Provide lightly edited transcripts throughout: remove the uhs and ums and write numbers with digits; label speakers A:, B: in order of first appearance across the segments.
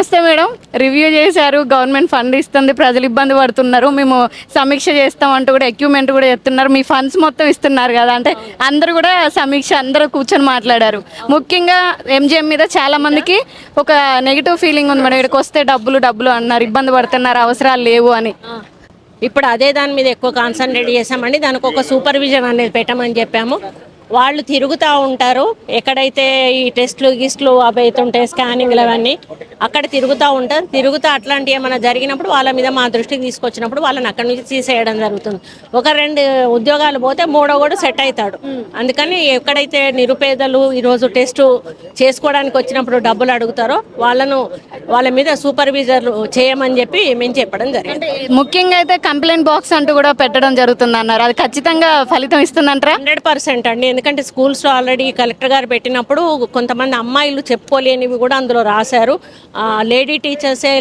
A: నమస్తే madam. Review చేశారు, government fund ఇస్తుంది, ప్రజలు ఇబ్బంది పడుతున్నారు, మేము సమీక్ష చేస్తాం అంటూ కూడా ఎక్విప్మెంట్ కూడా చెప్తున్నారు, మీ ఫండ్స్ మొత్తం ఇస్తున్నారు కదా అంటే అందరూ కూడా సమీక్ష అందరూ కూర్చొని మాట్లాడారు. ముఖ్యంగా ఎంజిఎం మీద చాలా మందికి ఒక నెగిటివ్ ఫీలింగ్ ఉంది మేడం. ఇక్కడికి వస్తే డబ్బులు డబ్బులు అన్నారు, ఇబ్బంది పడుతున్నారు, అవసరాలు లేవు అని.
B: ఇప్పుడు అదే దాని మీద ఎక్కువ కాన్సన్ట్రేట్ చేసామండి. దానికి ఒక సూపర్విజన్ అనేది పెట్టమని చెప్పాము. వాళ్ళు తిరుగుతూ ఉంటారు, ఎక్కడైతే ఈ టెస్ట్లు గిస్ట్లు అవి అవుతుంటాయి, స్కానింగ్లు అవన్నీ అక్కడ తిరుగుతూ ఉంటారు. తిరుగుతూ అట్లాంటివి ఏమైనా జరిగినప్పుడు వాళ్ళ మీద మా దృష్టికి తీసుకొచ్చినప్పుడు వాళ్ళని అక్కడి నుంచి తీసేయడం జరుగుతుంది. ఒక 2 ఉద్యోగాలు పోతే మూడో కూడా సెట్ అవుతాడు. అందుకని ఎక్కడైతే నిరుపేదలు ఈరోజు టెస్టు చేసుకోవడానికి వచ్చినప్పుడు డబ్బులు అడుగుతారో వాళ్ళ మీద సూపర్విజర్ చేయమని చెప్పి మేము చెప్పడం జరిగింది.
A: ముఖ్యంగా అయితే కంప్లైంట్ బాక్స్ అంటూ కూడా పెట్టడం జరుగుతుంది అన్నారు, అది ఖచ్చితంగా ఫలితం ఇస్తుందంటారా?
B: 100% అండి. ఎందుకంటే స్కూల్స్లో ఆల్రెడీ కలెక్టర్ గారు పెట్టినప్పుడు కొంతమంది అమ్మాయిలు చెప్పుకోలేనివి కూడా అందులో రాశారు. లేడీ టీచర్సే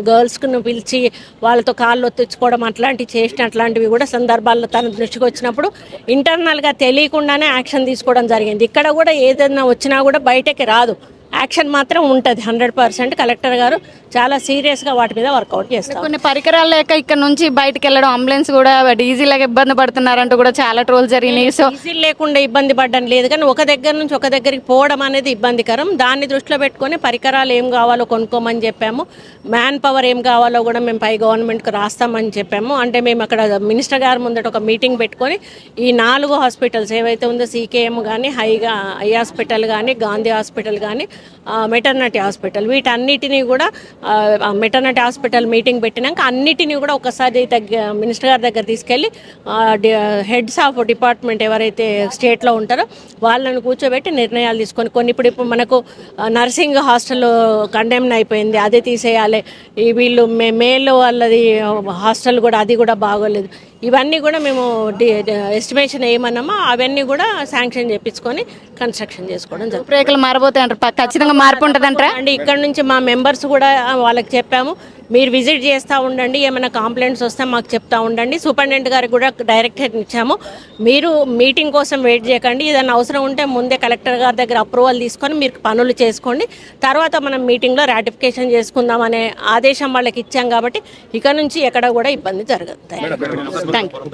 B: గర్ల్స్ను పిలిచి వాళ్ళతో కాళ్ళు ఒత్తించుకోవడం అట్లాంటివి కూడా సందర్భాల్లో తన దృష్టికి వచ్చినప్పుడు ఇంటర్నల్గా తెలియకుండానే యాక్షన్ తీసుకోవడం జరిగింది. ఇక్కడ కూడా ఏదైనా వచ్చినా కూడా బయటకి రాదు, యాక్షన్ మాత్రం ఉంటుంది. 100% కలెక్టర్ గారు చాలా సీరియస్గా వాటి మీద వర్కౌట్ చేస్తారు.
A: కొన్ని పరికరాలు లేక ఇక్కడ నుంచి బయటకు వెళ్ళడం, అంబులెన్స్ కూడా డీజిల్గా ఇబ్బంది పడుతున్నారంటూ కూడా చాలా ట్రోల్ జరిగినాయి. సో
B: డీజిల్ లేకుండా ఇబ్బంది పడడం లేదు, కానీ ఒక దగ్గర నుంచి ఒక దగ్గరికి పోవడం అనేది ఇబ్బందికరం. దాన్ని దృష్టిలో పెట్టుకొని పరికరాలు ఏం కావాలో కొనుక్కోమని చెప్పాము. మ్యాన్ పవర్ ఏం కావాలో కూడా మేము పై గవర్నమెంట్కి రాస్తామని చెప్పాము. అంటే మేము అక్కడ మినిస్టర్ గారి ముందట ఒక మీటింగ్ పెట్టుకొని ఈ 4 హాస్పిటల్స్ ఏవైతే ఉందో CKM కానీ ఐ హాస్పిటల్ కానీ గాంధీ హాస్పిటల్ కానీ మెటర్నిటీ హాస్పిటల్ వీటన్నిటినీ కూడా మెటర్నిటీ హాస్పిటల్ మీటింగ్ పెట్టినాక అన్నిటినీ కూడా ఒకసారి మినిస్టర్ గారి దగ్గర తీసుకెళ్ళి హెడ్స్ ఆఫ్ డిపార్ట్మెంట్ ఎవరైతే స్టేట్లో ఉంటారో వాళ్ళని కూర్చోబెట్టి నిర్ణయాలు తీసుకొని ఇప్పుడు మనకు నర్సింగ్ హాస్టల్ కండెమ్న్ అయిపోయింది, అదే తీసేయాలి. వీళ్ళు మేల్ వాళ్ళది హాస్టల్ కూడా అది కూడా బాగోలేదు. ఇవన్నీ కూడా మేము ఎస్టిమేషన్ ఏమన్నామో అవన్నీ కూడా శాంక్షన్ చేయించుకొని కన్స్ట్రక్షన్ చేసుకోవడం జరుగుతుంది.
A: రూపురేఖలు మారబోతాయి అంటారు, ఖచ్చితంగా మార్పు ఉంటుందంటారా?
B: అండి ఇక్కడ నుంచి మా మెంబర్స్ కూడా వాళ్ళకి చెప్పాము, మీరు విజిట్ చేస్తూ ఉండండి, ఏమైనా కంప్లైంట్స్ వస్తే మాకు చెప్తా ఉండండి. సూపరింటెండెంట్ గారికి కూడా డైరెక్షన్ ఇచ్చాము, మీరు మీటింగ్ కోసం వెయిట్ చేయకండి, ఏదైనా అవసరం ఉంటే ముందే కలెక్టర్ గారి దగ్గర అప్రూవల్ తీసుకొని మీరు పనులు చేసుకోండి, తర్వాత మనం మీటింగ్లో రాటిఫికేషన్ చేసుకుందాం అనే ఆదేశం వాళ్ళకి ఇచ్చాం. కాబట్టి ఇక నుంచి ఎక్కడ కూడా ఇబ్బంది జరగదు. Thank you.